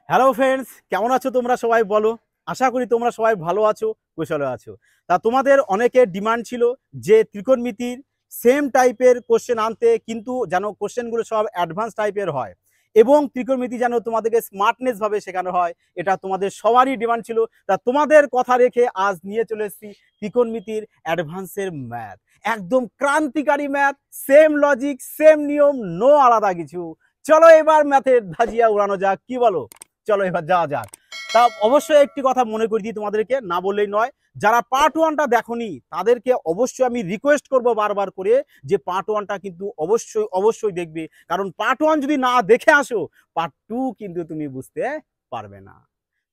Hello friends, কেমন আছো তোমরা সবাই বলো। আশা করি তোমরা সবাই ভালো আছো, কুশলে আছো। তা তোমাদের অনেকের ডিমান্ড ছিল যে ত্রিকোণমিতির সেম টাইপের কোশ্চেন আনতে, কিন্তু যেন কোশ্চেনগুলো সব অ্যাডভান্স টাইপের হয় এবং ত্রিকোণমিতি যেন তোমাদেরকে স্মার্টনেস ভাবে শেখানো হয়, এটা তোমাদের সবারই ডিমান্ড ছিল। তা তোমাদের কথা রেখে আজ নিয়ে চলে এসেছি ত্রিকোণমিতির অ্যাডভান্সের ম্যাথ। একদম ক্রান্তিকারী ম্যাথ, সেম লজিক, সেম নিয়ম, নো আলাদা কিছু। চলো এবার ম্যাথের ধাজিয়া উড়ানো যাক, কি বলো? চলো এবার যাওয়া যাক। তা অবশ্যই একটি কথা মনে করি দিই তোমাদেরকে, না বললেই নয়। যারা পার্ট ওয়ানটা দেখোনি তাদেরকে অবশ্যই আমি রিকোয়েস্ট করব বারবার করে যে পার্ট ওয়ানটা কিন্তু অবশ্যই অবশ্যই দেখবে, কারণ পার্ট ওয়ান যদি না দেখে আসো পার্ট টু কিন্তু তুমি বুঝতে পারবে না।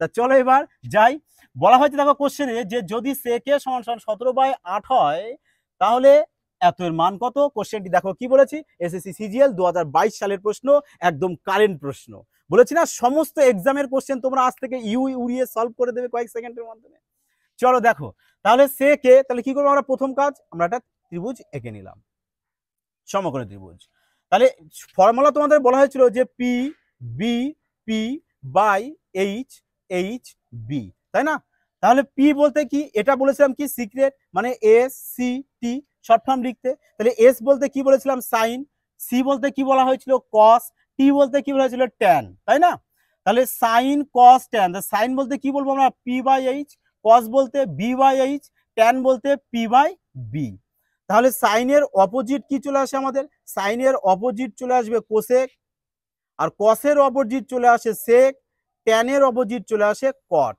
তা চলো এবার যাই। বলা হয়েছে দেখো কোশ্চেনে যে যদি সেকে সমান সমান 17/8 হয় তাহলে এত এর মান কত। কোশ্চেনটি দেখো কি বলেছি, এসএসসি সিজিএল 2022 সালের প্রশ্ন, একদম কারেন্ট প্রশ্ন। বলেছি না সমস্ত এক্সামের কোশ্চেন তোমরা আজ থেকে উড়িয়ে সলভ করে দেবে কয়েক সেকেন্ডের মাধ্যমে। চলো দেখো, তাহলে সে কে, তাহলে কি করবো আমরা? প্রথম কাজ, আমরা একটা ত্রিভুজ এঁকে নিলাম, সমকোণী ত্রিভুজ। তাহলে ফর্মুলা তোমাদের বলা হয়েছিল যে P B P by H H B, তাই না? তাহলে পি বলতে কি, এটা বলেছিলাম কি সিক্রেট, মানে S C T short form লিখতে। তাহলে এস বলতে কি বলেছিলাম সাইন, সি বলতে কি বলা হয়েছিল কস, টি বলতে কি বলা হয়েছিল ট্যান, তাই না? তাহলে সাইন কস ট্যান, সাইন বলতে কি বলবো আমরা? পি বাই এইচ, কস বলতে বি বাই এইচ, ট্যান বলতে পি বাই বি। তাহলে সাইনের অপোজিট কি চলে আসে আমাদের? সাইনের অপোজিট চলে আসবে কোসেক, আর কসের অপোজিট চলে আসে সেক, ট্যানের অপোজিট চলে আসে কট।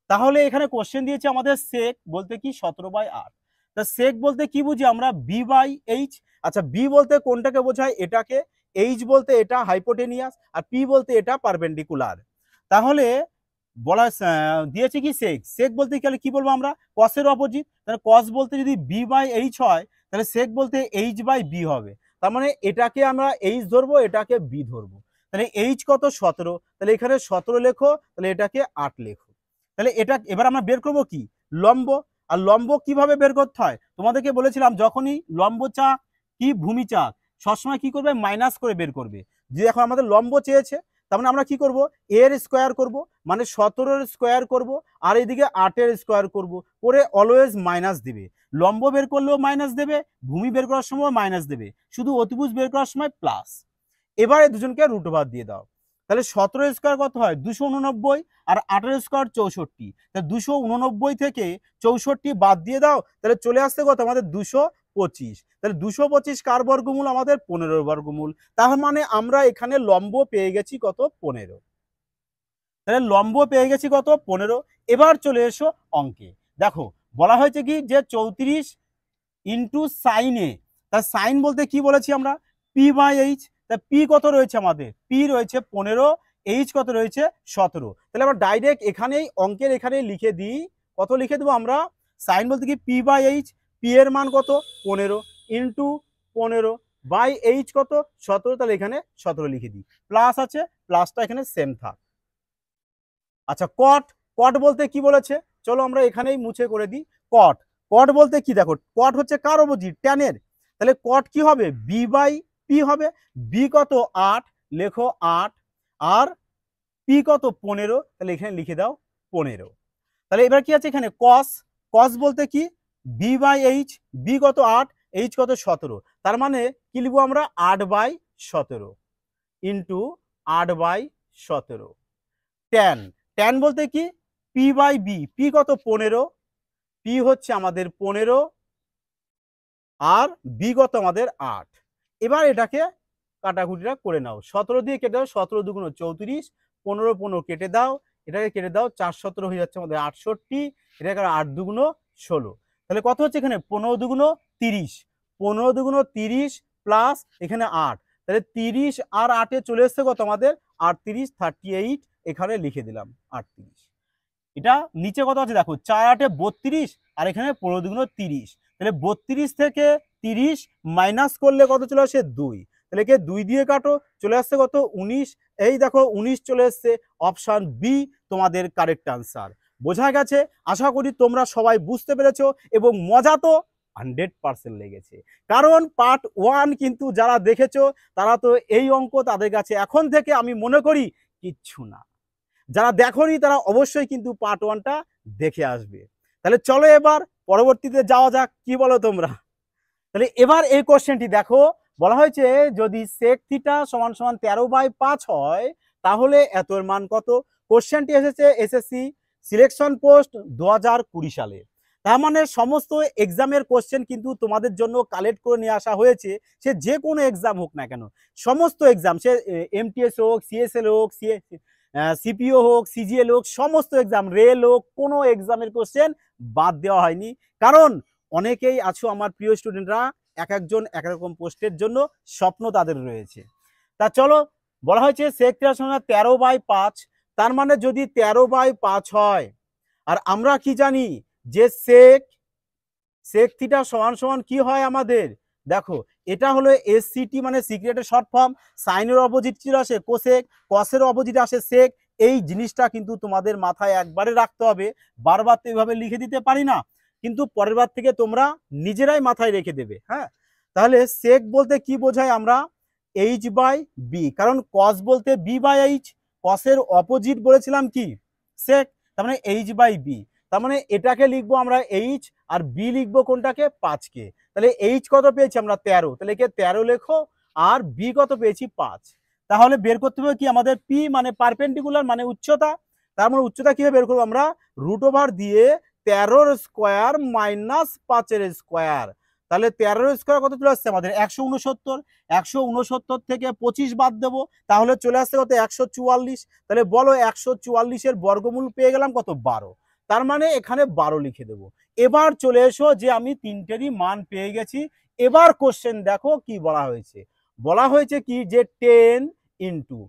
তাহলে এখানে কোশ্চেন দিয়েছে আমাদের সেক বলতে কি 17/8। তা সেক বলতে কি বুঝি আমরা? B by H. আচ্ছা, বি বলতে কোনটাকে বোঝায়? এটাকে। এইচ বলতে এটা হাইপোটেনিয়াস, আর পি বলতে এটা পারপেন্ডিকুলার। তাহলে বলা দিয়েছে কি সেক, সেক বলতে গেলে কি বলবো আমরা? কসের অপোজিট। তাহলে কস বলতে যদি বি বাই এইচ হয় তাহলে সেক বলতে এইচ বাই বি হবে। তার মানে এটাকে আমরা এইচ ধরবো, এটাকে বি ধরবো। তাহলে এইচ কত? 17। তাহলে এখানে 17 লেখো, তাহলে এটাকে 8 লেখো। তাহলে এটা এবার আমরা বের করবো কি? লম্ব। আর লম্ব কিভাবে বের করতে হয় তোমাদেরকে বলেছিলাম, যখনই লম্ব চাক কি ভূমি চাক সবসময় কি করবে? মাইনাস করে বের করবে। যে এখন আমাদের লম্ব চেয়েছে, তার মানে আমরা কি করব? এর স্কোয়ার করব, মানে 17-এর স্কোয়ার করব, আর এইদিকে 8-এর স্কোয়ার করব, করে অলওয়েজ মাইনাস দিবে। লম্ব বের করলেও মাইনাস দেবে, ভূমি বের করার সময় মাইনাস দেবে, শুধু অতিভুজ বের করার সময় প্লাস। এবারে দুজনকে রুট ওভার দিয়ে দাও। তাহলে 17 স্কোয়ার কত হয়? 289, আর 8 স্কোয়ার 64। তাহলে 289 থেকে 64 বাদ দিয়ে দাও, তাহলে চলে আসছে কত আমাদের? 225। তাহলে 225 কার বর্গমূল? আমাদের 15 বর্গমূল। তার মানে আমরা এখানে লম্ব পেয়ে গেছি কত? 15। তাহলে লম্ব পেয়ে গেছি কত? 15। এবার চলে এসো অঙ্কে। দেখো বলা হয়েছে কি যে 34 ইন্টু সাইনে, তার সাইন বলতে কি বলেছি আমরা? P by H. তা পি কত রয়েছে আমাদের? পি রয়েছে 15, এইচ কত রয়েছে? 17। তাহলে আমরা ডাইরেক্ট এখানেই অঙ্কের এখানে লিখে দিই। কত লিখে দেবো আমরা? সাইন বলতে কি পি বাই এইচ, পি এর মান কত? 15 ইন্টু 15 বাই এইচ কত? 17। তাহলে এখানে 17 লিখে দিই, প্লাস আছে, প্লাসটা এখানে সেম থাক। আচ্ছা, কট। কট বলতে কি বলেছে? চলো আমরা এখানেই মুছে করে দিই। কট, কট বলতে কি দেখো, কট হচ্ছে কার অপোজিট? ট্যানের। তাহলে কট কি হবে? বি বাই পি হবে। বি কত? 8, লেখো 8। আর পি কত? 15। তাহলে এখানে লিখে দাও 15। তাহলে এবার কি আছে এখানে? কস। কস বলতে কি? বি বাই এইচ, বি কত? 8, এইচ কত? 17। তার মানে কি লিখবো আমরা? 8/17 ইন্টু 8/17। ট্যান, ট্যান বলতে কি? পি বাই বি, পি কত? 15, পি হচ্ছে আমাদের 15, আর বি কত আমাদের 8। এবার এটাকে কাটাকুটিটা করে নাও। 17 দিয়ে কেটে দাও, 17 দুগুণ 34, 15 15 কেটে দাও, এটাকে কেটে দাও, 4 17 হয়ে যাচ্ছে আমাদের 68, এটাকে 8 দুগুণ 16। তাহলে কত হচ্ছে এখানে? 15 দুগুণ 30, 15 দুগুণ 30 প্লাস এখানে 8। তাহলে 30 আর 8-এ চলে এসছে কত আমাদের? 38, 38 এখানে লিখে দিলাম 38। এটা নিচে কত আছে দেখো, 4 8 32, আর এখানে 15 দুগুণ 30। তাহলে 32 থেকে 30 মাইনাস করলে কত চলে আসে? 2। তাহলে কে 2 দিয়ে কাটো, চলে আসছে কত? 19। এই দেখো 19 চলে এসছে। অপশন বি তোমাদের কারেক্ট আনসার। বোঝা গেছে? আশা করি তোমরা সবাই বুঝতে পেরেছো, এবং মজা তো 100% লেগেছে। কারণ পার্ট 1 কিন্তু যারা দেখেছো তারা তো এই অঙ্ক তাদের কাছে এখন থেকে আমি মনে করি কিচ্ছু না। যারা দেখোনি তারা অবশ্যই কিন্তু পার্ট 1টা দেখে আসবে। তাহলে চলো এবার পরবর্তীতে যাওয়া যাক, কি বলো তোমরা? তাহলে এবার এই কোশ্চেনটি দেখো, বলা হয়েছে যদি sec থিটা সমান সমান 13/5 হয় তাহলে এত এর মান কত? কোশ্চেনটি এসেছে এসএসসি সিলেকশন পোস্ট 2020 সালে। তার মানে সমস্ত এক্সামের কোশ্চেন কিন্তু তোমাদের জন্য কালেক্ট করে নিয়ে আসা হয়েছে, সে যে কোনো এক্সাম হোক না কেন, সমস্ত এক্সাম, সে এমটিএস হোক, সিএসএল হোক, সিপিও হোক, সিজিএল হোক, সমস্ত এক্সাম, রেল হোক, কোনো এক্সামের কোশ্চেন বাদ দেওয়া হয়নি। কারণ অনেকেই আছো আমার প্রিয় স্টুডেন্টরা, এক একজন এক রকম পোস্টের জন্য স্বপ্ন তাদের রয়েছে। তা চলো, বলা হয়েছে sec থিটা সমান 13/5, তার মানে যদি 13/5 হয়, আর আমরা কি জানি যে sec থিটা সমান সমান কি হয় আমাদের, দেখো এটা হলো এসসিটি মানে সিক্রেটের শর্ট ফর্ম, সাইনের অপোজিট কি আসে কোসেক, কসের অপোজিট আসে সেক। এই জিনিসটা কিন্তু তোমাদের মাথায় একবারে রাখতে হবে, বারবার তো এইভাবে লিখে দিতে পারি না, কিন্তু পরের বার থেকে তোমরা নিজেরাই মাথায় রেখে দেবে। হ্যাঁ, তাহলে সেক বলতে কি বোঝায় আমরা, h/b, কারণ কস বলতে b/h, কসের অপোজিট বলেছিলাম কি সেক, তার মানে h/b। তার মানে এটাকে লিখবো আমরা h, আর b লিখবো কোনটাকে, 5কে। তাহলে h কত পেয়েছি আমরা 13, তাহলে একে 13 লেখো, আর b কত পেয়েছি 5। তাহলে বের করতে হবে কি আমাদের, p মানে পারপেন্ডিকুলার মানে উচ্চতা। তার মানে উচ্চতা কিভাবে বের করবো আমরা, √ দিয়ে 13 স্কোয়ার মাইনাস 5 স্কোয়ার। তাহলে 13 স্কোয়ার কত চলে আসছে আমাদের 169, 169 থেকে 25 বাদ দেবো, তাহলে চলে আসছে কত 144। তাহলে বলো 144-এর বর্গমূল পেয়ে গেলাম কত, 12। তার মানে এখানে 12 লিখে দেবো। এবার চলে এসো যে আমি তিনটেরই মান পেয়ে গেছি। এবার কোশ্চেন দেখো কি বলা হয়েছে, বলা হয়েছে কি যে 10 ইন্টু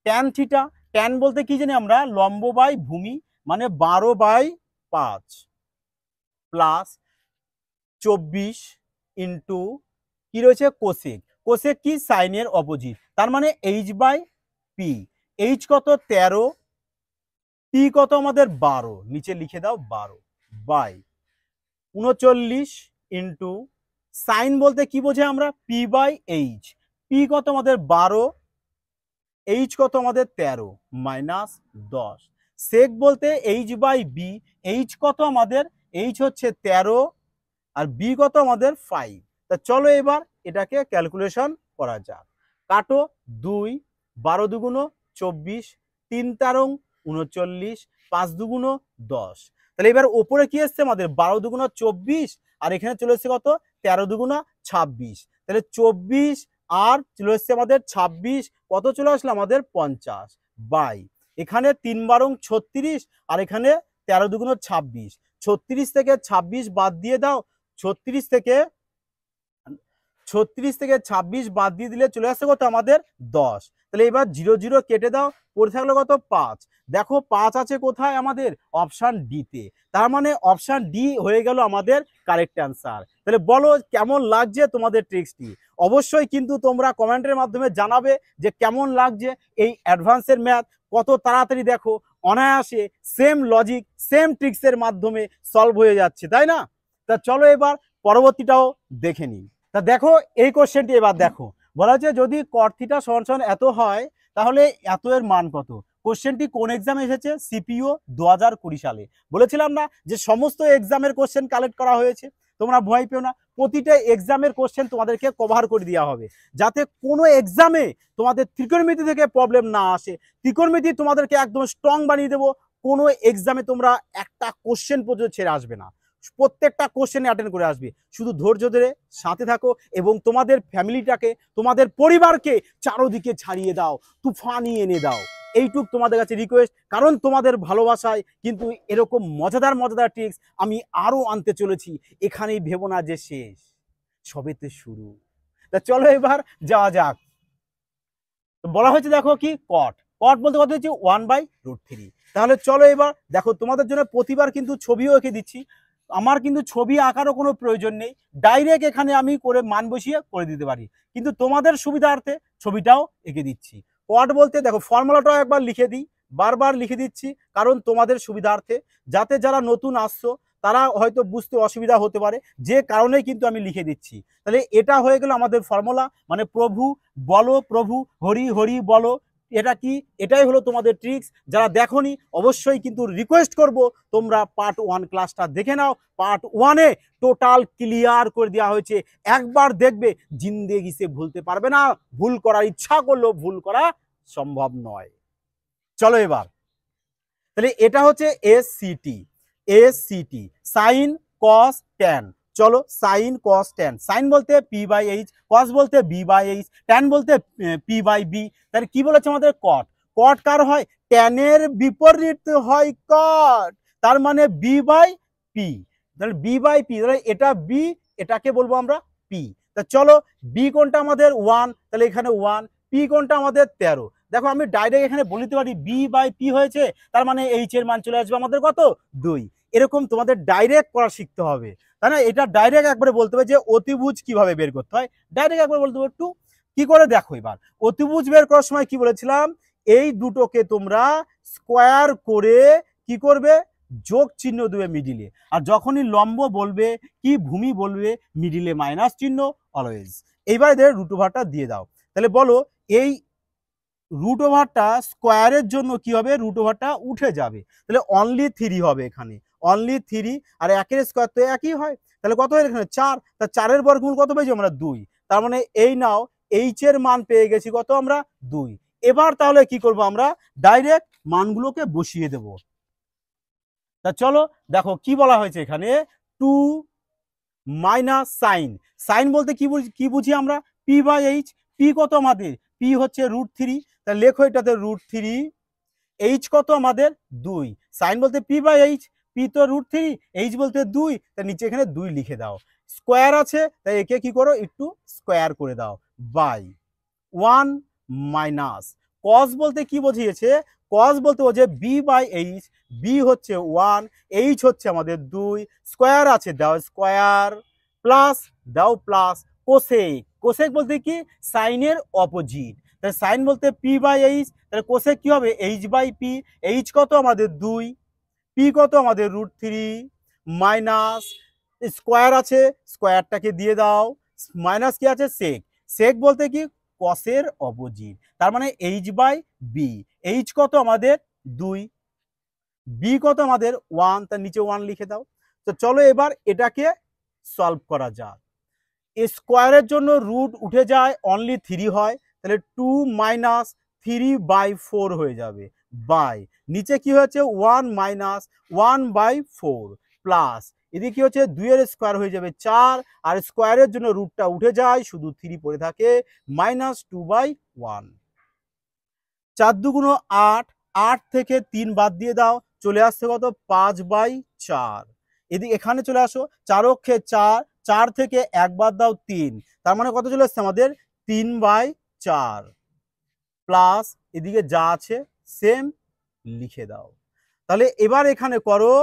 ট্যান থিটা, ট্যান বলতে কি জানি আমরা, লম্ব বাই ভূমি, মানে 12/5 প্লাস 24 ইন্টু কি রয়েছে কোসেক, কোসেক কি সাইনের অপোজিট, তার মানে h/p, h কত 13, p কত আমাদের 12, নিচে লিখে দাও 12 বাই 39 ইন্টু সাইন বলতে কি বোঝে আমরা, p/h, p কত আমাদের 12, h কত আমাদের 13 মাইনাস 10, সেক বলতে h/b, h কত আমাদের, h হচ্ছে 13 আর b কত আমাদের 5। তা চলো এবার এটাকে ক্যালকুলেশন করা যাক। কাটো 2, 12 দুগুণ 24, 3 তেরং 39, 5 দুগুণ 10। তাহলে এবার ওপরে কি এসছে আমাদের, 12 দুগুণ 24, আর এখানে চলে এসছে কত, 13 দুগুণ 26। তাহলে 24 আর চলে এসছে আমাদের 26, কত চলে আসলো আমাদের 50 বাই, এখানে 3 বারং 36, আর এখানে 13 দুগুণ 26, 36 থেকে 26 বাদ দিয়ে দাও, 36 থেকে 26 বাদ দিয়ে দিলে চলে আসছে কত আমাদের 10। তাহলে এবার 0 0 কেটে দাও, পড়ে থাকলো কত 5। দেখো 5 আছে কোথায় আমাদের, অপশান ডি তে, তার মানে অপশান ডি হয়ে গেল আমাদের কারেক্ট অ্যান্সার। তাহলে বলো কেমন লাগছে তোমাদের ট্রিক্সটি, অবশ্যই কিন্তু তোমরা কমেন্টের মাধ্যমে জানাবে যে কেমন লাগছে এই অ্যাডভান্সের ম্যাথ, কত তাড়াতাড়ি দেখো অনায়াসে সেম লজিক সেম ট্রিক্সের মাধ্যমে সলভ হয়ে যাচ্ছে, তাই না? তা চলো এবার পরবর্তীটাও দেখে নিই। তা দেখো এই কোশ্চেনটি এবার দেখো, বলা হচ্ছে যদি cot থিটা সমান সমান এত হয় তাহলে এত এর মান কত। কোশ্চেনটি কোন এক্সামে এসেছে, সিপিও 2020 সালে। বলেছিলাম না যে সমস্ত এক্সামের কোশ্চেন কালেক্ট করা হয়েছে, তোমরা ভয় পেও না, প্রতিটা এক্সামের কোশ্চেন তোমাদেরকে কভার করে দেওয়া হবে, যাতে কোনো এক্সামে তোমাদের ত্রিকোণমিতি থেকে প্রবলেম না আসে। ত্রিকোণমিতি তোমাদেরকে একদম স্ট্রং বানিয়ে দেবো, কোনো এক্সামে তোমরা একটা কোশ্চেন পর্যন্ত ছেড়ে আসবে না, প্রত্যেকটা কোশ্চেনে অ্যাটেন্ড করে আসবে। শুধু ধৈর্য ধরে সাথে থাকো এবং তোমাদের ফ্যামিলিটাকে, তোমাদের পরিবারকে চারোদিকে ছাড়িয়ে দাও, তুফানি এনে দাও, এইটুক তোমাদের কাছে রিকোয়েস্ট। কারণ তোমাদের ভালোবাসায় কিন্তু এরকম মজাদার মজাদার ট্রিক্স আমি আরও আনতে চলেছি, এখানেই ভেবো না যে শেষ, সবেতে শুরু। তা চলো এবার যাওয়া যাক। বলা হয়েছে দেখো কি কট, কট বলতে কথা হচ্ছে 1/√3। তাহলে চলো এবার দেখো তোমাদের জন্য প্রতিবার কিন্তু ছবিও এঁকে দিচ্ছি, আমার কিন্তু ছবি আঁকারও কোনো প্রয়োজন নেই, ডাইরেক্ট এখানে আমি করে মান বসিয়ে করে দিতে পারি, কিন্তু তোমাদের সুবিধার্থে ছবিটাও এঁকে দিচ্ছি। কট বলতে দেখো ফর্মুলাটাও একবার লিখে দিই, বারবার লিখে দিচ্ছি কারণ তোমাদের সুবিধার্থে, যাতে যারা নতুন আসছো তারা হয়তো বুঝতে অসুবিধা হতে পারে, যে কারণেই কিন্তু আমি লিখে দিচ্ছি। তাহলে এটা হয়ে গেল আমাদের ফর্মুলা, মানে প্রভু বলো প্রভু, হরি হরি বলো, এটা কি, এটাই হলো তোমাদের ট্রিক্স। যারা দেখোনি অবশ্যই কিন্তু রিকোয়েস্ট করব তোমরা পার্ট 1 ক্লাসটা দেখে নাও। পার্ট 1-এ টোটাল ক্লিয়ার করে দেওয়া হয়েছে, একবার দেখবে জিন্দেগি সে ভুলতে পারবে না, ভুল করার ইচ্ছা করলেও ভুল করা সম্ভব নয়। চলো এবার, তাহলে এটা হচ্ছে এসসিটি, এসসিটি সাইন কস ট্যান। চলো সাইন কস ট্যান, সাইন বলতে p/h, কস বলতে b/h, ট্যান বলতে p/b। তাহলে কি বলেছে আমাদের, কট। কট কার হয়, ট্যানের বিপরীত হয় কট, তার মানে b/p। তাহলে b/p, তাহলে এটা b, এটাকে বলবো আমরা p। তা চলো b কোনটা আমাদের 1, তাহলে এখানে 1, p কোনটা আমাদের 13। দেখো আমি ডাইরেক্ট এখানে বলে দিতে পারি b/p হয়েছে, তার মানে h এর মান চলে আসবে আমাদের কত, 2। এরকম তোমাদের ডাইরেক্ট করা শিখতে হবে, তাই না? এটা ডাইরেক্ট একবারে বলতে হবে যে অতিভুজ কিভাবে বের করতে হয়, ডাইরেক্ট একবার বলতে হবে একটু কি করে। দেখো এবার অতিভুজ বের করার সময় কি বলেছিলাম, এই দুটোকে তোমরা স্কোয়ার করে কি করবে, যোগ চিহ্ন দেবে মিডিলে, আর যখনই লম্ব বলবে কি ভূমি বলবে মিডিলে মাইনাস চিহ্ন অলওয়েজ। এইবার এদের রুট ওভারটা দিয়ে দাও। তাহলে বলো এই রুট ওভারটা স্কোয়ারের জন্য কি হবে, রুট ওভারটা উঠে যাবে, তাহলে অনলি 3 হবে এখানে, অনলি 3। আর একের স্কোয়ার তো একই হয়, তাহলে কত হয় এখানে 4, তা 4-এর বর্গমূল কত পেয়েছি আমরা, 2। তার মানে এই নাও এইচ এর মান পেয়ে গেছি কত আমরা, 2। এবার তাহলে কি করব, আমরা ডাইরেক্ট মানগুলোকে বসিয়ে দেব। তা চলো দেখো কি বলা হয়েছে এখানে, 2 মাইনাস সাইন, সাইন বলতে কি বুঝি আমরা, p/h। পি কত আমাদের, পি হচ্ছে √3, তাহলে লেখো এটাতে √3। এইচ কত আমাদের 2, সাইন বলতে p/h, পি তো √3, এইচ বলতে 2, তাই নিচে এখানে 2 লিখে দাও। স্কোয়ার আছে তাই একে কি করো, একটু স্কোয়ার করে দাও, বাই 1 মাইনাস কস বলতে কি বুঝিয়েছে, কস বলতে বোঝে b/h, বি হচ্ছে 1, এইচ হচ্ছে আমাদের 2, স্কোয়ার আছে দাও স্কোয়ার, প্লাস দাও প্লাস, কোসেক, কোসেক বলতে কি সাইনের অপোজিট, তাহলে সাইন বলতে p/h, তাহলে কোসেক কি হবে h/p, এইচ কত আমাদের 2, পি কত আমাদের √3, মাইনাস স্কোয়ার আছে স্কোয়ারটাকে দিয়ে দাও, মাইনাস কি আছে সেক, সেক বলতে কি কসের অপোজিট, তার মানে h/b, এইচ কত আমাদের 2, বি কত আমাদের 1, তার নিচে 1 লিখে দাও। তো চলো এবার এটাকে সলভ করা যাক। স্কোয়ারের জন্য রুট উঠে যায়, অনলি 3 হয়, তাহলে 2 মাইনাস 3/4 হয়ে যাবে, বাই নিচে কি হয়েছে 1 মাইনাস 1/4, প্লাস এদিকে কি হচ্ছে 2 এর স্কোয়ার হয়ে যাবে 4, আর স্কোয়ারের জন্য রুটটা উঠে যায়, শুধু 3 পড়ে থাকে, মাইনাস 2/1। 4 দুগুণ 8, 8 থেকে 3 বাদ দিয়ে দাও, চলে আসছে কত 5/4। এদিকে এখানে চলে আসো, 4 অক্ষে 4, 4 থেকে 1 বাদ দাও 3, তার মানে কত চলে আসছে আমাদের 3/4, প্লাস এদিকে যা আছে সেম লিখে দাও। তাহলে এবার এখানে করো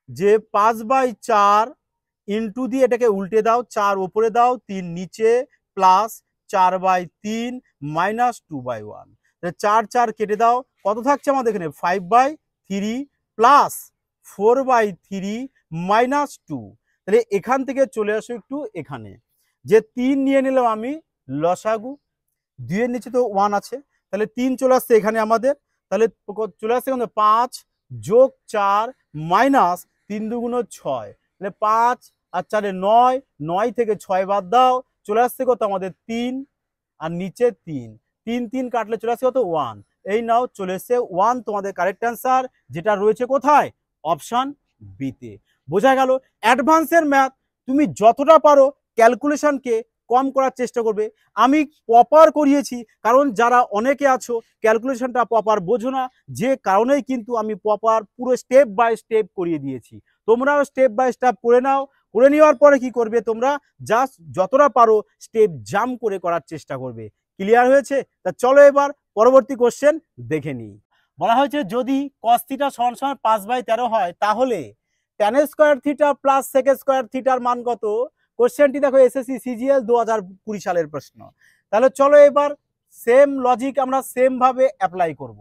যে 5/4 ইন্টু দিয়ে এটাকে উল্টে দাও, 4 উপরে দাও 3 নিচে, প্লাস 4/3 মাইনাস 2/1, 4 4 কেটে দাও, কত থাকছে আমাদের এখানে 5/3 প্লাস 4/3 মাইনাস 2। তাহলে এখান থেকে চলে আসো একটু এখানে, যে 3 নিয়ে নিলাম আমি লসাগু, 2 এর নিচে তো 1 আছে, তাহলে 3 চলে আসছে এখানে আমাদের, তাহলে চলে আসছে এখানে 5 যোগ 4 মাইনাস 3 দুগুণ 6, তাহলে 5 আর 4 9, 9 থেকে 6 বাদ দাও, চলে আসছে কত আমাদের 3, আর নিচে 3, 3 3 কাটলে চলে আসছে কত 1। এই নাও চলে এসছে 1 তোমাদের কারেক্ট অ্যান্সার, যেটা রয়েছে কোথায়, অপশন বিতে। বোঝা গেল, অ্যাডভান্সের ম্যাথ তুমি যতটা পারো ক্যালকুলেশনকে কম করার চেষ্টা করবে। আমি প্রপার করিয়েছি, কারণ যারা অনেকে আছো ক্যালকুলেশনটা প্রপার বোঝো না, যে কারণেই কিন্তু আমি প্রপার পুরো স্টেপ বাই স্টেপ করিয়ে দিয়েছি। তোমরাও স্টেপ বাই স্টেপ করে নাও, করে নেওয়ার পরে কি করবে, তোমরা জাস্ট যতটা পারো স্টেপ জাম্প করে করার চেষ্টা করবে। ক্লিয়ার হয়েছে? তা চলো এবার পরবর্তী কোশ্চেন দেখে নিই। বলা হয়েছে যদি cos θ = 5/13 হয়, তাহলে tan square theta plus sec square থিটার মান কত? কোশ্চেনটি দেখো এসএসসি সিজিএল 2020 সালের প্রশ্ন। তাহলে চলো এবার সেম লজিক আমরা সেম ভাবে অ্যাপ্লাই করব।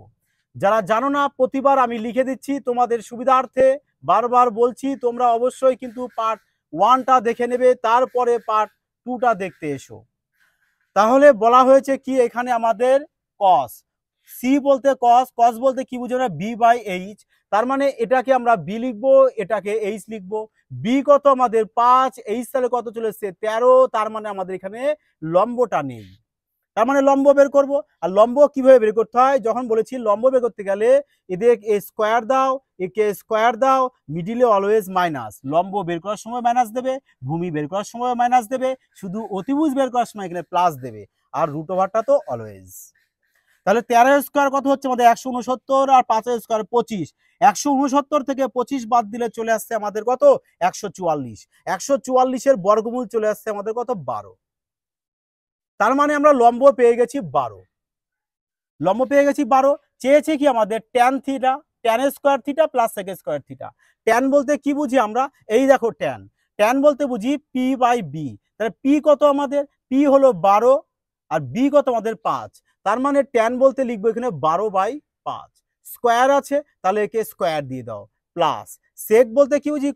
যারা জানো না প্রতিবার আমি লিখে দিচ্ছি তোমাদের সুবিধার্থে, বারবার বলছি তোমরা অবশ্যই কিন্তু পার্ট 1টা দেখে নেবে, তারপরে পার্ট 2টা দেখতে এসো। তাহলে বলা হয়েছে কি এখানে আমাদের cos সি বলতে কস, কস বলতে কি বুঝি আমরা বি বাই এইচ, তার মানে এটাকে আমরা বি লিখবো, এটাকে এইচ লিখবো। বি কত আমাদের 5, এইচ তাহলে কত চলে এসছে 13, তার মানে আমাদের এখানে লম্বটা নেই। তার মানে লম্ব বের করব। আর লম্ব কিভাবে বের করতে হয়, যখন বলেছি লম্ব বের করতে গেলে এদের এ স্কোয়ার দাও, একে স্কোয়ার দাও, মিডিলে অলওয়েজ মাইনাস। লম্ব বের করার সময় মাইনাস দেবে, ভূমি বের করার সময় মাইনাস দেবে, শুধু অতিভুজ বের করার সময় এখানে প্লাস দেবে, আর রুট ওভারটা তো অলওয়েজ। তাহলে 13 স্কোয়ার কত হচ্ছে আমাদের 169, আর 5 স্কোয়ার 25। 169 থেকে 25 বাদ দিলে চলে আসছে আমাদের কত 144। 144-এর বর্গমূল চলে আসছে আমাদের কত 12। তার মানে আমরা লম্ব পেয়ে গেছি 12, লম্ব পেয়ে গেছি 12। চেয়েছে কি আমাদের tan theta, tan square theta plus sec square theta. Tan বলতে কি বুঝি আমরা, এই দেখো ট্যান, ট্যান বলতে বুঝি পি বাই বি। তাহলে পি কত আমাদের, পি হলো 12 আর বি কত আমাদের 5, তার মানে ট্যান বলতে লিখবো এখানে 12/5। স্কোয়ার আছে তাহলে একে স্কোয়ার দিয়ে দাও, প্লাস সেক বলতে কি বুঝি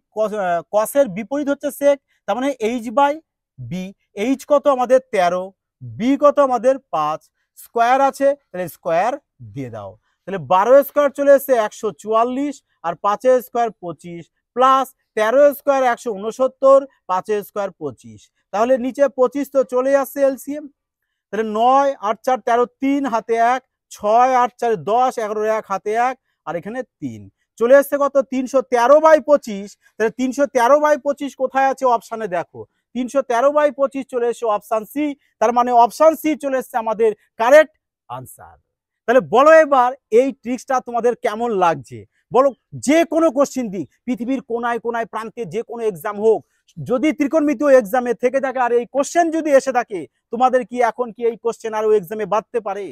কসের বিপরীত হচ্ছে সেক, তার মানে এইচ বাই বি। এইচ কত আমাদের 13, বি কত আমাদের 5, স্কোয়ার আছে তাহলে স্কোয়ার দিয়ে দাও। তাহলে 12 স্কোয়ার চলে এসছে 144, আর 5 স্কোয়ার 25, প্লাস 13 স্কোয়ার 169, 5 স্কোয়ার 25, তাহলে নিচে 25 তো চলে আসছে এলসিএম। তাহলে 9 8 4 13, 3 হাতে 1, 6 8 4 10, 11 1 হাতে 1, আর এখানে 3 চলে এসছে কত 313/25। তাহলে 313/25 কোথায় আছে অপশানে দেখো, 313/25 চলে এসছে অপশান সি, তার মানে অপশান সি চলে এসছে আমাদের কারেক্ট আনসার। তাহলে বলো এবার এই ট্রিক্সটা তোমাদের কেমন লাগছে বলো। যে কোনো কোশ্চিন দিক, পৃথিবীর কোনায় কোনায় প্রান্তে যে কোনো এক্সাম হোক, যদি ত্রিকোণমিতিয় এক্সামে থেকে থাকে আর এই কোশ্চেন যদি এসে থাকে, তোমাদের কি এখন কি এই কোশ্চেন আরো এক্সামে বাঁধতে পারে?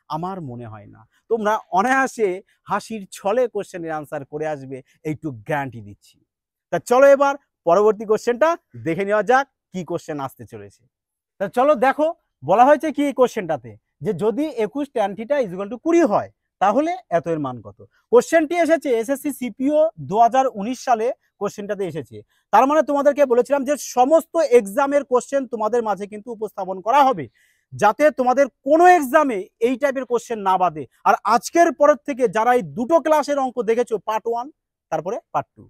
আমার মনে হয় না। তোমরা অনায়াসে হাসির ছলে কোশ্চেনের আনসার করে আসবে, এইটুকু গ্যারান্টি দিচ্ছি। তা চলো এবার পরবর্তী কোশ্চেনটা দেখে নেওয়া যাক কি কোশ্চেন আসতে চলেছে। তা চলো দেখো, বলা হয়েছে কি এই কোশ্চেনটাতে, যে যদি 21 tan θ = 20 হয় তাহলে এত এর মান কত। কোশ্চেনটি এসেছে এসএসসি সিপিও 2019 সালে কোশ্চেনটাতে এসেছে। তার মানে তোমাদেরকে বলেছিলাম যে সমস্ত এক্সামের কোশ্চেন তোমাদের মাঝে কিন্তু উপস্থাপন করা হবে, যাতে তোমাদের কোনো এক্সামে এই টাইপের কোশ্চেন না বাদে। আর আজকের পরের থেকে যারা এই দুটো ক্লাসের অঙ্ক দেখেছো, পার্ট 1 তারপরে পার্ট 2,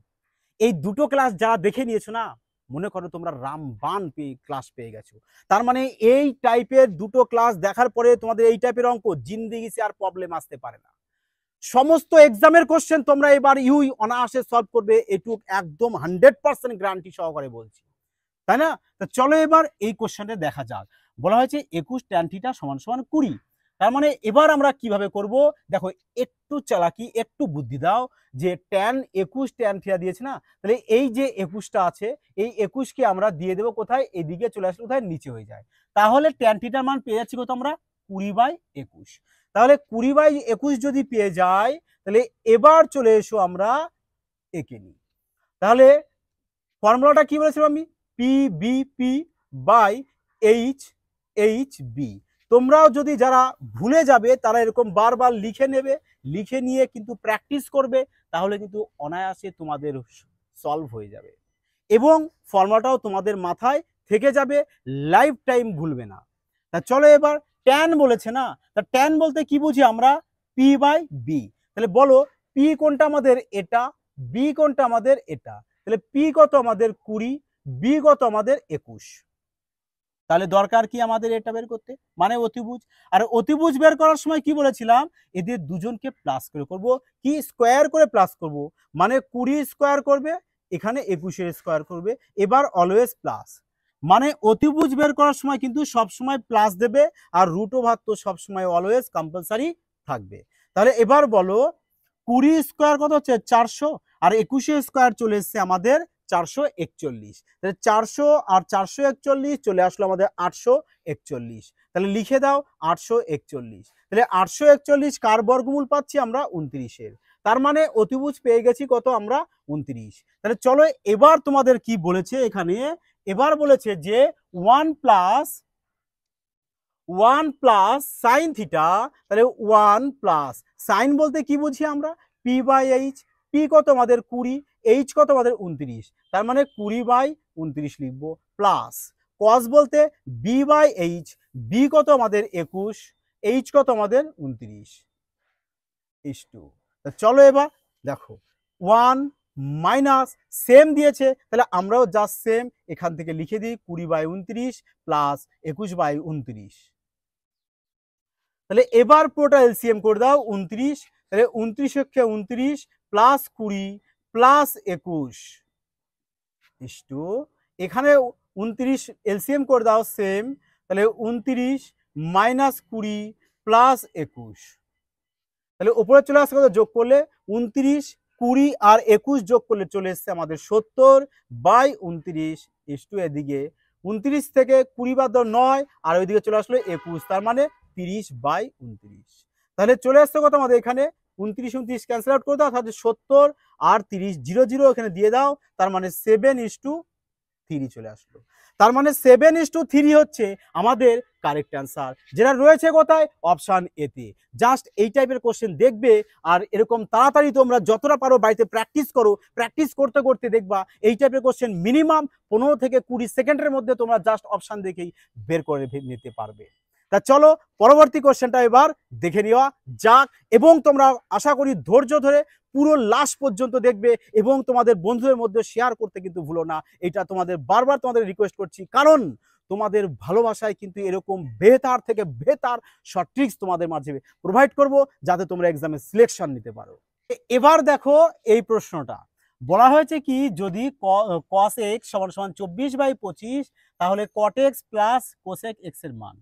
এই দুটো ক্লাস যারা দেখে নিয়েছো না, মনে করো তোমরা রামবান ক্লাস পেয়ে গেছো। তার মানে এই টাইপের দুটো ক্লাস দেখার পরে তোমাদের এই টাইপের অঙ্ক জিন্দেগি সে আর প্রবলেম আসতে পারে না। সমস্ত এক্সামের কোশ্চেন তোমরা এবার অনায়াসে সলভ করবে, এটুক একদম 100% গ্যারান্টি সহকারে বলছি, তাই না? তো চলো এবার এই কোশ্চেনটা দেখা যাক। বলা হয়েছে 21 tan θ = 20। তার মানে এবার আমরা কিভাবে করব, দেখো একটু চালাকি, একটু বুদ্ধি দাও, যে tan 21 tan θ দিয়েছে না, তাহলে এই যে 21টা আছে, এই 21কে আমরা দিয়ে দেবো কোথায়, এদিকে চলে আসলে কোথায় নিচে হয়ে যায়। তাহলে tan θ মান পেয়ে যাচ্ছি কত আমরা 20/21। তাহলে 20/21 যদি পেয়ে যাই, তাহলে এবার চলে এসো আমরা একে নিই। তাহলে ফর্মুলাটা কি বলেছিলাম আমি, PBP/HHB। তোমরাও যদি যারা ভুলে যাবে তারা এরকম বারবার লিখে নেবে, লিখে নিয়ে কিন্তু প্র্যাকটিস করবে, তাহলে কিন্তু অনায়াসে তোমাদের সলভ হয়ে যাবে এবং ফর্মুলাটাও তোমাদের মাথায় থেকে যাবে, লাইফ টাইম ভুলবে না। তা চলো এবার ট্যান বলেছে না, তা ট্যান বলতে কি বুঝি আমরা, P/B। তাহলে বলো পি কোনটা আমাদের, এটা, বি কোনটা আমাদের, এটা। তাহলে পি কত আমাদের 20, বি কত আমাদের 21। তাহলে দরকার কি আমাদের এটা বের করতে, মানে অতিভুজ। আর অতিভুজ বের করার সময় কি বলেছিলাম, এদের দুজনকে প্লাস করে করব, কি স্কোয়ার করে প্লাস করব, মানে 20 স্কোয়ার করবে, এখানে 21 স্কোয়ার করবে, এবার অলওয়েজ প্লাস। মানে অতিভুজ বের করার সময় কিন্তু সব সময় প্লাস দেবে, আর রুট ওভার তো সবসময় অলওয়েজ কম্পালসারি থাকবে। তাহলে এবার বলো 20 স্কোয়ার কত হচ্ছে 400, আর 21 স্কোয়ার চলে এসছে আমাদের 441। তাহলে 400 আর 441 চলে আসলো আমাদের 841। তাহলে লিখে দাও 841। তাহলে 841 কার বর্গমূল পাচ্ছি আমরা 29-এর। তার মানে অতিভুজ পেয়ে গেছি কত আমরা 29। তাহলে চলো এবার তোমাদের কি বলেছে এখানে, এবার বলেছে যে 1 প্লাস সাইন থিটা। তাহলে 1 প্লাস সাইন বলতে কি বুঝি আমরা, P/H। পি কত আমাদের 20, এইচ কত আমাদের 29, তার মানে 20/29 লিখবো, প্লাস কস বলতে B/H, বি কত আমাদের 21, এইচ কত আমাদের 29। Is to. চলো এবার দেখো 1 মাইনাস সেম দিয়েছে, তাহলে আমরাও জাস্ট সেম এখান থেকে লিখে দিই 20/29 প্লাস 21/29। তাহলে এবার পুরোটা এলসিএম করে দাও 29, তাহলে 29 একে 29 প্লাস 20 প্লাস 21 ইস টু, এখানে 29 এলসিএম করে দাও সেম, তাহলে 29 মাইনাস 20 প্লাস 21, তাহলে উপরে চলে আসছে কত যোগ করলে 29, 20 আর 21 যোগ করলে চলে এসছে আমাদের 70/29 ইস টু, এদিকে 29 থেকে 20 বাদ দাও 9 আর ওইদিকে চলে আসলো 21, তার মানে 30/29। তাহলে চলে আসছে কত আমাদের এখানে 29 29 ক্যান্সেল আউট করে দাও, তাহলে 70 আর 30 0 0 এখানে দিয়ে দাও, তার মানে 7:3 চলে আসলো। তার মানে 7:3 হচ্ছে আমাদের কারেক্ট অ্যান্সার, যেটা রয়েছে কোথায় অপশান এতে। জাস্ট এই টাইপের কোশ্চেন দেখবে আর এরকম তাড়াতাড়ি তোমরা যতটা পারো বাড়িতে প্র্যাকটিস করো, প্র্যাকটিস করতে করতে দেখবা এই টাইপের কোশ্চেন মিনিমাম 15 থেকে 20 সেকেন্ডের মধ্যে তোমরা জাস্ট অপশান দেখেই বের করে নিতে পারবে। তা চলো পরবর্তী কোশ্চেনটা এবার দেখে নেওয়া যাক, এবং তোমরা আশা করি ধৈর্য ধরে পুরো লাস্ট পর্যন্ত দেখবে এবং তোমাদের বন্ধুদের মধ্যে শেয়ার করতে কিন্তু ভুলো না, এটা তোমাদের বারবার তোমাদের রিকোয়েস্ট করছি, কারণ তোমাদের ভালোবাসায় কিন্তু এরকম বেহতার থেকে বেহতার শর্ট ট্রিক্স তোমাদের মাঝে প্রোভাইড করব, যাতে তোমরা এক্সামে সিলেকশন নিতে পারো। এবার দেখো এই প্রশ্নটা বলা হয়েছে কি, যদি cos x = 24/25, তাহলে cot x plus cosec x এর মান।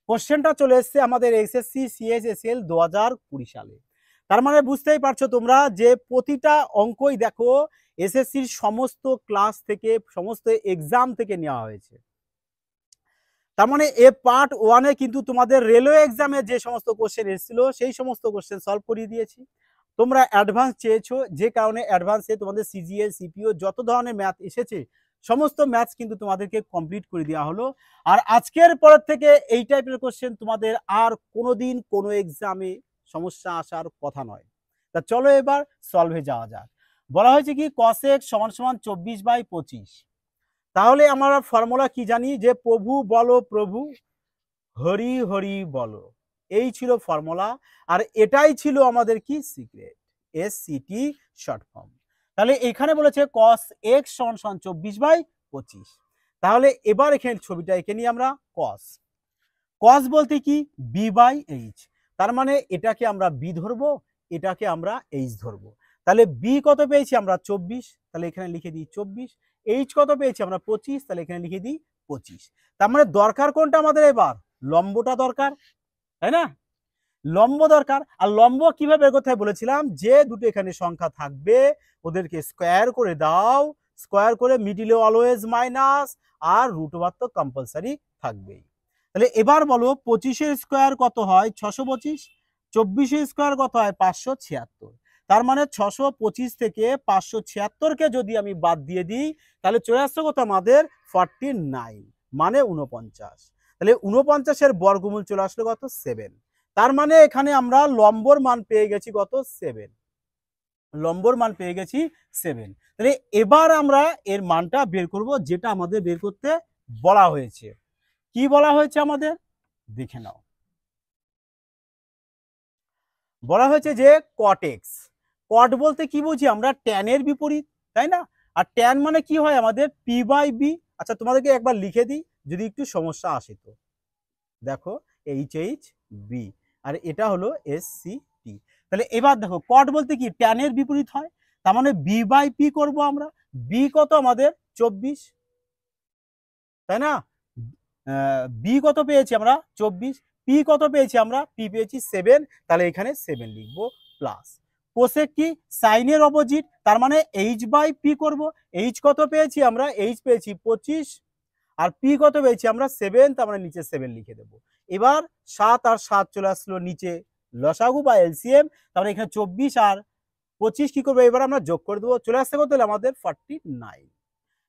কোশ্চেনটা চলে এসছে আমাদের এসএসসি সিএইচএসএল 2020 সালে। তার মানে বুঝতেই পারছো তোমরা যে প্রতিটা অঙ্কই দেখো এসএসসির সমস্ত ক্লাস থেকে সমস্ত এক্সাম থেকে নেওয়া হয়েছে। তার মানে এ পার্ট 1-এ কিন্তু তোমাদের রেলওয়ে এক্সামে যে সমস্ত কোশ্চেন এসেছিল সেই সমস্ত কোশ্চেন সলভ করিয়ে দিয়েছি। তোমরা অ্যাডভান্স চেয়েছো, যে কারণে অ্যাডভান্সে তোমাদের সিজিএল সিপিও যত ধরনের ম্যাথ এসেছে সমস্ত ম্যাথস কিন্তু তোমাদেরকে কমপ্লিট করে দেওয়া হলো। আর আজকের পর থেকে এই টাইপের কোশ্চেন তোমাদের আর কোনোদিন কোনো এক্সামে সমস্যা আসার কথা নয়। তা চলো এবার সলভে যাওয়া যাক। বলা হয়েছে কি cos x = 24/25, তাহলে আমরা ফর্মুলা কি জানি, যে প্রভু বলো প্রভু, হরি হরি বলো, এই ছিল ফর্মুলা। আর এটাই ছিল আমাদের কি সিক্রেট, এসসিটি শর্ট ফর্ম। তাহলে এখানে বলেছে cos x = 24/25, তাহলে এবার এখানে ছবিটা এঁকে নিই আমরা। cos বলতে কি b/h, তার মানে এটাকে আমরা b ধরবো, এটাকে আমরা h ধরবো। তাহলে b কত পেয়েছি আমরা 24, তাহলে এখানে লিখে দিই 24। h কত পেয়েছি আমরা 25, তাহলে এখানে লিখে দিই 25। তার মানে দরকার কোনটা আমাদের, এবার লম্বটা দরকার, তাই না? লম্ব দরকার। আর লম্ব কিভাবে বের করতে হয় বলেছিলাম, যে দুটো এখানে সংখ্যা থাকবে ওদেরকে স্কোয়ার করে দাও, স্কোয়ার করে মিডিলে অলওয়েজ মাইনাস, আর √ওভার তো কম্পালসারি থাকবেই। তাহলে এবার বলো 25-এর স্কোয়ার কত হয় 625, 24-এর স্কোয়ার কত হয় 576। তার মানে 625 থেকে 576কে যদি আমি বাদ দিয়ে দিই তাহলে চলে আসছে কত আমাদের 49, মানে 49। তাহলে 49-এর বর্গমূল চলে আসলো কত 7। তার মানে এখানে আমরা লম্বর মান পেয়ে গেছি কত 7, লম্বর মান পেয়ে গেছি 7। তাহলে এবার আমরা এর মানটা বের করব, যেটা আমাদের বের করতে বলা হয়েছে। কি বলা হয়েছে আমাদের দেখে নাও। বলা হয়েছে যে cot x, cot বলতে কি বুঝি আমরা tan এর বিপরীত, তাই না? আর tan মানে কি হয় আমাদের p/b। আচ্ছা তোমাদেরকে একবার লিখে দিই যদি একটু সমস্যা আসে তো, দেখো HHB আর এটা হলো SCT। তাহলে এবার দেখো cot বলতে কি tan এর বিপরীত হয়, তার মানে b/p করব আমরা। b কত আমাদের 24, তাই না? b কত পেয়েছি আমরা 24, p কত পেয়েছি আমরা p পেয়েছি 7, তাহলে এখানে 7 লিখবো প্লাস কোসেক কি সাইনের অপোজিট, তার মানে h/p করব। h কত পেয়েছি আমরা, h পেয়েছি 25 আর p কত পেয়েছি আমরা 7, তার মানে নিচে 7 লিখে দেবো। এবার 7 আর 7 চলে আসলো নিচে লসাগু বা এলসিএম, তাহলে এখানে 24 আর 25 কি করবো এবার আমরা যোগ করে দেবো, চলে আসছে কত আমাদের 49।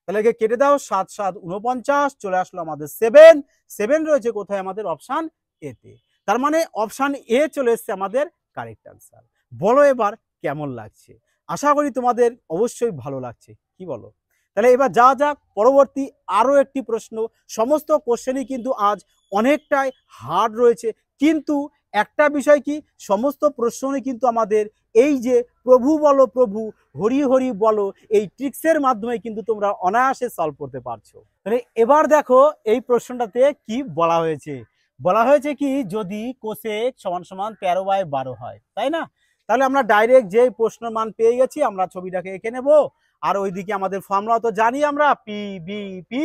তাহলে কেটে দাও 7 7 49, চলে আসলো আমাদের 7, 7 রয়েছে কোথায় আমাদের অপশান এতে। তার মানে অপশান এ চলে এসছে আমাদের কারেক্ট আনসার। বলো এবার কেমন লাগছে, আশা করি তোমাদের অবশ্যই ভালো লাগছে, কি বলো? তাহলে এবার যা যাক পরবর্তী আরো একটি প্রশ্ন। সমস্ত কোশ্চেনই কিন্তু আজ অনেকটাই হার্ড রয়েছে, কিন্তু একটা বিষয় কি, সমস্ত প্রশ্নই কিন্তু আমাদের এই যে প্রভু বলো প্রভু, হরি হরি বলো, এই ট্রিক্সের মাধ্যমে কিন্তু তোমরা অনায়াসে সলভ করতে পারছো। তাহলে এবার দেখো এই প্রশ্নটাতে কি বলা হয়েছে। বলা হয়েছে কি, যদি কোসেক সমান সমান 13/12 হয়, তাই না? তাহলে আমরা ডাইরেক্ট যে প্রশ্নের মান পেয়ে গেছি, আমরা ছবিটাকে এঁকে নেব। আর ওইদিকে আমাদের ফর্মুলা তো জানি আমরা, P B P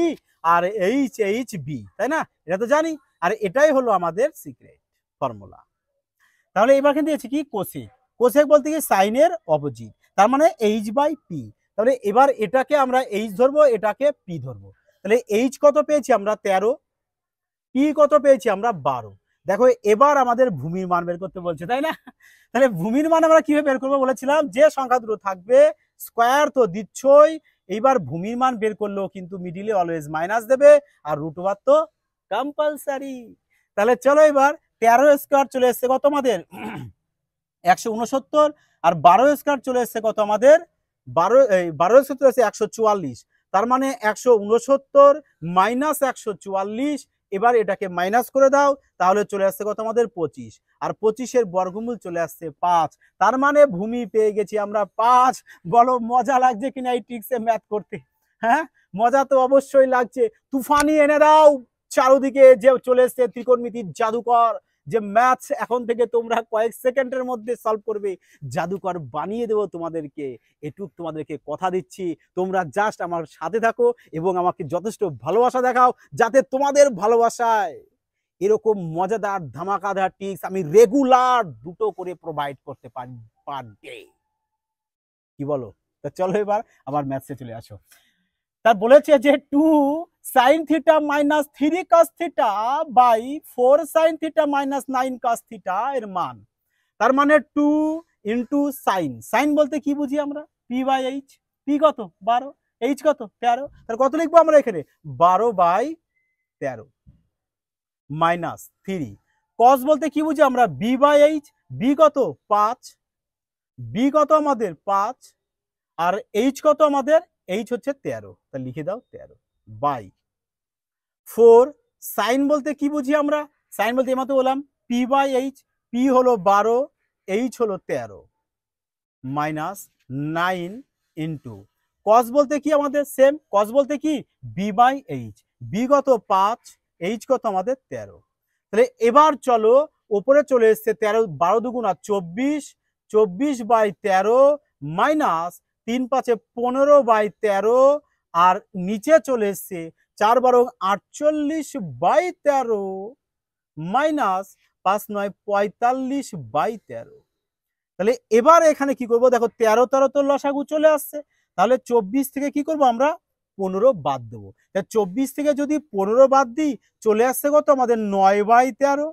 R H H B, তাই না? এটা তো জানি। আর এটাই হলো আমাদের সিক্রেট ফর্মুলা। তাহলে এবার কিন্তু দিয়েছি কি, কোসেক। কোসেক বলতে কি সাইনের অপোজিট, তার মানে h/p। তাহলে এবার এটাকে আমরা h ধরবো, এটাকে p ধরবো। তাহলে h কত পেয়েছি আমরা 13, p কত পেয়েছি আমরা 12। দেখো এবার আমাদের ভূমির মান বের করতে বলছে, তাই না? তাহলে ভূমির মান আমরা কিভাবে বের করবো বলেছিলাম, যে সংখ্যা দুটো থাকবে স্কোয়ার তো দিচ্ছই, এইবার ভূমির মান বের করলেও কিন্তু মিডিলে অলওয়েজ মাইনাস দেবে, আর রুট ওভার তো কম্পালসারি। তাহলে চলো এবার 13 স্কোয়ার চলে এসছে কত আমাদের 169, আর 12 স্কোয়ার চলে এসছে কত আমাদের 12 স্কোয়ার চলে এসছে 144। তার মানে 169 মাইনাস 144, এবার এটাকে মাইনাস করে দাও, তাহলে চলে আসছে কত আমাদের 25, আর 25-এর বর্গমূল চলে আসছে 5। তার মানে ভূমি পেয়ে গেছি আমরা 5। বলো মজা লাগছে কিনা এই ট্রিক্সে ম্যাথ করতে? হ্যাঁ, মজা তো অবশ্যই লাগছে। তুফানি এনে দাও চারদিকে, যে চলে এসছে ত্রিকোণমিতির জাদুকর, যে ম্যাথস এখন থেকে তোমরা কয়েক সেকেন্ডের মধ্যে সলভ করবে, জাদুকর বানিয়ে দেবো তোমাদেরকে। এটুক তোমাদেরকে কথা দিচ্ছি, তোমরা জাস্ট আমার সাথে থাকো এবং আমাকে যথেষ্ট ভালোবাসা দেখাও, যাতে তোমাদের ভালোবাসায় এরকম মজাদার ধামাকাদার টিপস আমি রেগুলার 2টো করে প্রোভাইড করতে পারি পার ডে। কি বলো? তা চলো এবার আমার ম্যাথসে চলে আসো। তা বলেছে যে 2 sin theta minus 3 cos theta by 4 sin theta minus 9 cos theta এর মান। তার মানে 2 ইন্টু সাইন। সাইন বলতে কি বুঝি আমরা, p/h। পি কত 12, এইচ কত 13, তাহলে কত লিখবো আমরা এখানে 12/13 মাইনাস 3। কস বলতে কি বুঝি আমরা, b/h। বি কত 5, বি কত আমাদের 5, আর এইচ কত আমাদের, এইচ হচ্ছে 13, তাহলে লিখে দাও 13 বাই 4। সাইন বলতে কি বুঝি আমরা, সাইন বলতে এর মতো বললাম p/h। পি হলো 12, এইচ হলো 13 মাইনাস 9 ইন্টু কস বলতে কি আমাদের সেম, কস বলতে কি b/h। বি কত 5, এইচ কত আমাদের 13। তাহলে এবার চলো উপরে চলে এসছে 13, 12 দুগুণা 24, 24/13 মাইনাস 3 5 15/13, আর নিচে চলে এসছে 4 12 48/13 মাইনাস 5 9 45/13। তাহলে এবার এখানে কি করব, দেখো 13 13 তো লসাগু চলে আসছে, তাহলে 24 থেকে কি করব আমরা 15 বাদ দেবো। 24 থেকে যদি 15 বাদ দিই, চলে আসছে কত আমাদের 9/13,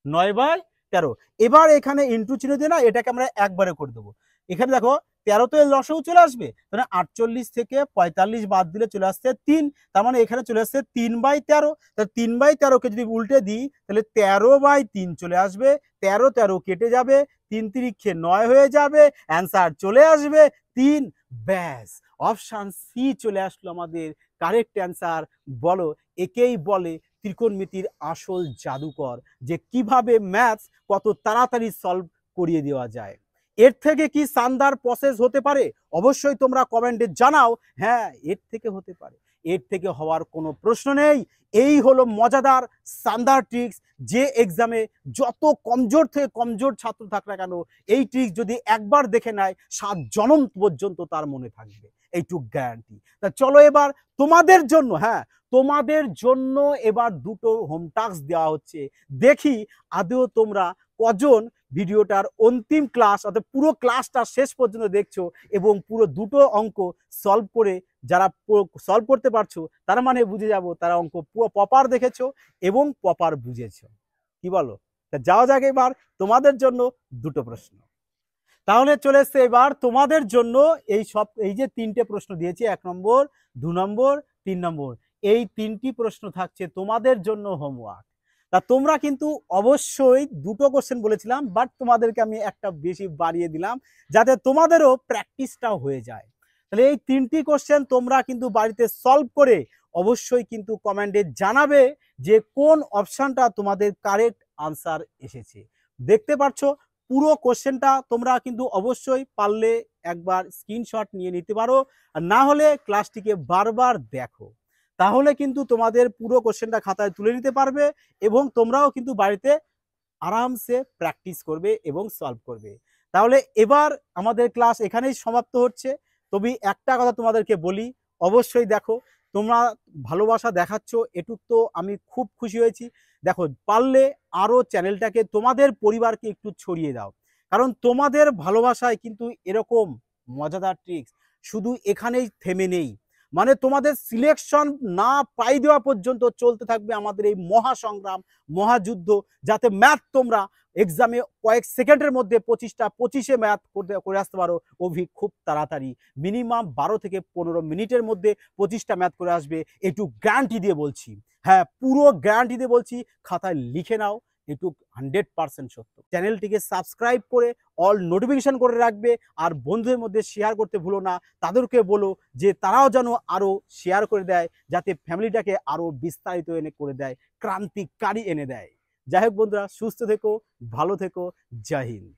9/13। এবার এখানে ইন্টু চিহ্ন দিয়ে না, এটাকে আমরা একবারে করে দেবো। এখানে দেখো 13 তো লসাগু চলে আসবে, তাহলে 48 থেকে 45 বাদ দিলে চলে আসছে 3, তার মানে এখানে চলে আসছে 3/13। তাহলে 3/13কে যদি উল্টে দিই, তাহলে 13/3 চলে আসবে, 13 13 কেটে যাবে, 3 3 9 হয়ে যাবে, অ্যান্সার চলে আসবে 3। ব্যাস, অপশান সি চলে আসলো আমাদের কারেক্ট অ্যান্সার। বলো, একেই বলে ত্রিকোণমিতির আসল জাদুকর, যে কিভাবে ম্যাথস কত তাড়াতাড়ি সলভ করিয়ে দেওয়া যায়। এর থেকে কি শানদার প্রসেস হতে পারে? অবশ্যই তোমরা কমেন্টে জানাও। হ্যাঁ, এর থেকে হতে পারে, এর থেকে হওয়ার কোনো প্রশ্ন নেই। এই হলো মজাদার শানদার ট্রিক্স, যে এক্সামে যত কমজোর থেকে কমজোর ছাত্র থাক না কেন, এই ট্রিক্স যদি একবার দেখে নেয় 7 জনম পর্যন্ত তার মনে থাকবে, এইটুক গ্যারান্টি। তা চলো এবার তোমাদের জন্য, হ্যাঁ তোমাদের জন্য এবার 2টো হোম টাস্ক দেওয়া হচ্ছে। দেখি আদৌ তোমরা কজন ভিডিওটার অন্তিম ক্লাস অর্থাৎ পুরো ক্লাসটা শেষ পর্যন্ত দেখছো এবং পুরো 2টো অঙ্ক সলভ করে, যারা সলভ করতে পারছো তার মানে বুঝে যাব তারা অঙ্ক প্রপার দেখেছো এবং প্রপার বুঝেছো। কি বলো? তা যাওয়া যাক এবার তোমাদের জন্য 2টো প্রশ্ন। তাহলে চলে এসছে এবার তোমাদের জন্য এই যে 3টে প্রশ্ন দিয়েছি, 1 নম্বর 2 নম্বর 3 নম্বর, এই 3টি প্রশ্ন থাকছে তোমাদের জন্য হোমওয়ার্ক। তা তোমরা কিন্তু অবশ্যই 2টো কোশ্চেন বলেছিলাম, বাট তোমাদেরকে আমি একটা বেশি বাড়িয়ে দিলাম যাতে তোমাদেরও প্র্যাকটিসটাও হয়ে যায়। তাহলে এই 3টি কোশ্চেন তোমরা কিন্তু বাড়িতে সলভ করে অবশ্যই কিন্তু কমেন্টে জানাবে যে কোন অপশানটা তোমাদের কারেক্ট আনসার এসেছে। দেখতে পাচ্ছ পুরো কোশ্চেনটা তোমরা কিন্তু অবশ্যই পারলে একবার স্ক্রিনশট নিয়ে নিতে পারো, আর না হলে ক্লাসটিকে বারবার দেখো, তাহলে কিন্তু তোমাদের পুরো কোশ্চেনটা খাতায় তুলে নিতে পারবে এবং তোমরাও কিন্তু বাড়িতে আরামসে প্র্যাকটিস করবে এবং সলভ করবে। তাহলে এবার আমাদের ক্লাস এখানেই সমাপ্ত হচ্ছে। তবে একটা কথা তোমাদেরকে বলি, অবশ্যই দেখো, তোমরা ভালোবাসা দেখাচ্ছ, এটুক তো আমি খুব খুশি হয়েছি। দেখো, পারলে আরও চ্যানেলটাকে তোমাদের পরিবারকে একটু ছড়িয়ে দাও, কারণ তোমাদের ভালোবাসায় কিন্তু এরকম মজাদার ট্রিক্স শুধু এখানেই থেমে নেই। মানে তোমাদের সিলেকশন না পাই দেওয়া পর্যন্ত চলতে থাকবে আমাদের এই মহাসংগ্রাম, মহাযুদ্ধ, যাতে ম্যাথ তোমরা এক্সামে কয়েক সেকেন্ডের মধ্যে 25 ম্যাথ করে আসতে পারো অভি, খুব তাড়াতাড়ি, মিনিমাম 12 থেকে 15 মিনিটের মধ্যে 25টা ম্যাথ করে আসবে, একটু গ্যারান্টি দিয়ে বলছি। হ্যাঁ, পুরো গ্যারান্টি দিয়ে বলছি, খাতায় লিখে নাও, একটু 100% সত্য। চ্যানেলটিকে সাবস্ক্রাইব করে অল নোটিফিকেশন করে রাখবে, আর বন্ধুদের মধ্যে শেয়ার করতে ভুলো না। তাদেরকে বলো যে তারাও যেন আরও শেয়ার করে দেয়, যাতে ফ্যামিলিটাকে আরও বিস্তারিত এনে করে দেয়, ক্রান্তিকারী এনে দেয়। যাই হোক বন্ধুরা, সুস্থ থেকো, ভালো থেকো, জয় হিন্দ।